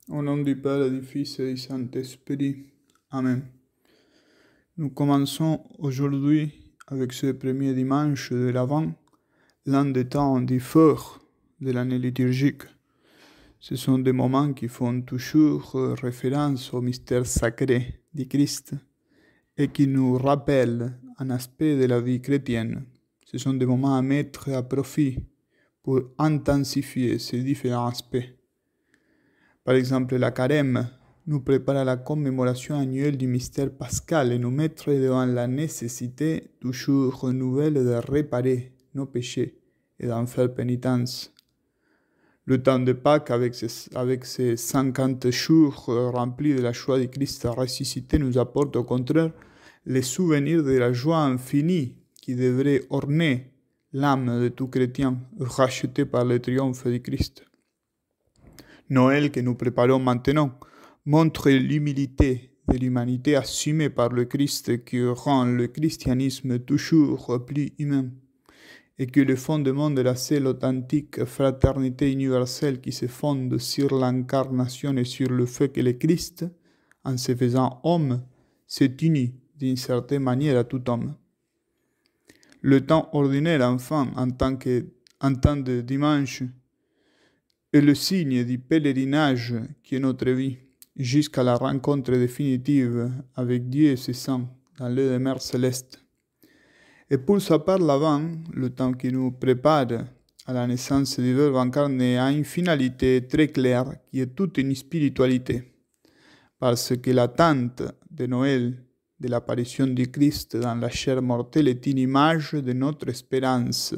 Au nom du Père, du Fils et du Saint-Esprit. Amen. Nous commençons aujourd'hui avec ce premier dimanche de l'Avent, l'un des temps dits forts de l'année liturgique. Ce sont des moments qui font toujours référence au mystère sacré du Christ et qui nous rappellent un aspect de la vie chrétienne. Ce sont des moments à mettre à profit pour intensifier ces différents aspects. Par exemple, la carême nous prépare à la commémoration annuelle du mystère pascal et nous mettre devant la nécessité toujours nouvelle de réparer nos péchés et d'en faire pénitence. Le temps de Pâques, avec ses 50 jours remplis de la joie du Christ ressuscité, nous apporte au contraire les souvenirs de la joie infinie qui devrait orner l'âme de tout chrétien racheté par le triomphe du Christ. Noël que nous préparons maintenant montre l'humilité de l'humanité assumée par le Christ qui rend le christianisme toujours plus humain et que le fondement de la seule authentique fraternité universelle qui se fonde sur l'incarnation et sur le fait que le Christ, en se faisant homme, s'est uni d'une certaine manière à tout homme. Le temps ordinaire, enfin, en temps de dimanche, est le signe du pèlerinage qui est notre vie, jusqu'à la rencontre définitive avec Dieu et ses saints dans les demeures célestes. Et pour sa part, l'Avent, le temps qui nous prépare à la naissance du Verbe incarné, a une finalité très claire qui est toute une spiritualité, parce que l'attente de Noël, de l'apparition du Christ dans la chair mortelle, est une image de notre espérance.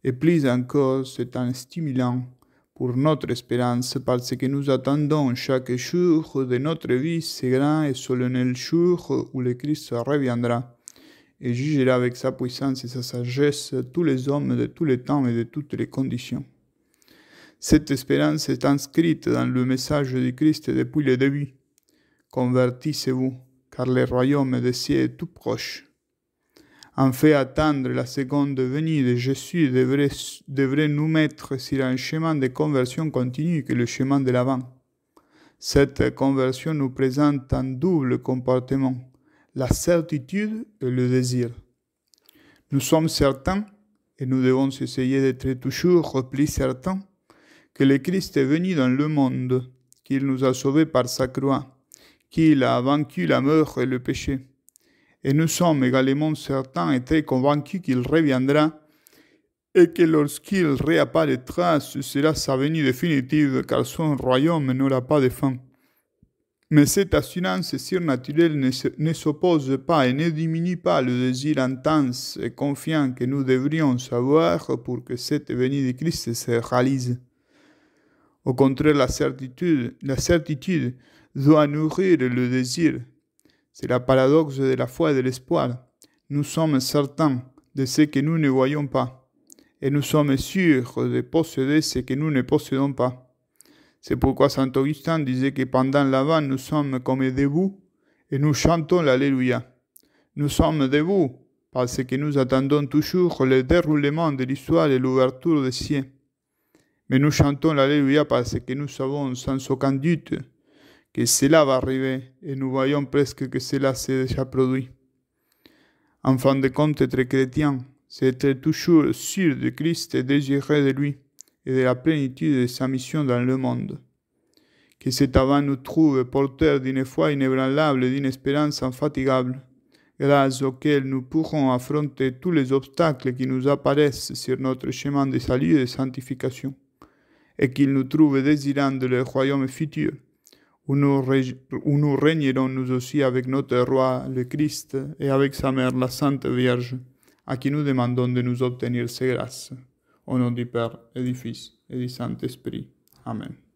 Et plus encore, c'est un stimulant pour notre espérance, parce que nous attendons chaque jour de notre vie ce grand et solennel jour où le Christ reviendra et jugera avec sa puissance et sa sagesse tous les hommes de tous les temps et de toutes les conditions. Cette espérance est inscrite dans le message du Christ depuis le début. Convertissez-vous, car le royaume des cieux est tout proche. En fait, attendre la seconde venue de Jésus devrait nous mettre sur un chemin de conversion continue que le chemin de l'Avent. Cette conversion nous présente un double comportement, la certitude et le désir. Nous sommes certains, et nous devons essayer d'être toujours plus certains, que le Christ est venu dans le monde, qu'il nous a sauvés par sa croix, qu'il a vaincu la mort et le péché. Et nous sommes également certains et très convaincus qu'il reviendra et que lorsqu'il réapparaîtra, ce sera sa venue définitive car son royaume n'aura pas de fin. Mais cette assurance surnaturelle ne s'oppose pas et ne diminue pas le désir intense et confiant que nous devrions avoir pour que cette venue de Christ se réalise. Au contraire, la certitude doit nourrir le désir. C'est la paradoxe de la foi et de l'espoir. Nous sommes certains de ce que nous ne voyons pas, et nous sommes sûrs de posséder ce que nous ne possédons pas. C'est pourquoi saint Augustin disait que pendant l'Avent, nous sommes comme debout, et nous chantons l'Alléluia. Nous sommes debout, parce que nous attendons toujours le déroulement de l'histoire et l'ouverture des cieux. Mais nous chantons l'Alléluia parce que nous savons sans aucun doute que cela va arriver et nous voyons presque que cela s'est déjà produit. En fin de compte, être chrétien, c'est être toujours sûr de Christ et désiré de lui et de la plénitude de sa mission dans le monde. Que cet Avent nous trouve porteurs d'une foi inébranlable et d'une espérance infatigable, grâce auquel nous pourrons affronter tous les obstacles qui nous apparaissent sur notre chemin de salut et de sanctification, et qu'il nous trouve désirant de le royaume futur, où nous régnerons nous aussi avec notre roi, le Christ, et avec sa mère, la Sainte Vierge, à qui nous demandons de nous obtenir ces grâces. Au nom du Père et du Fils et du Saint-Esprit. Amen.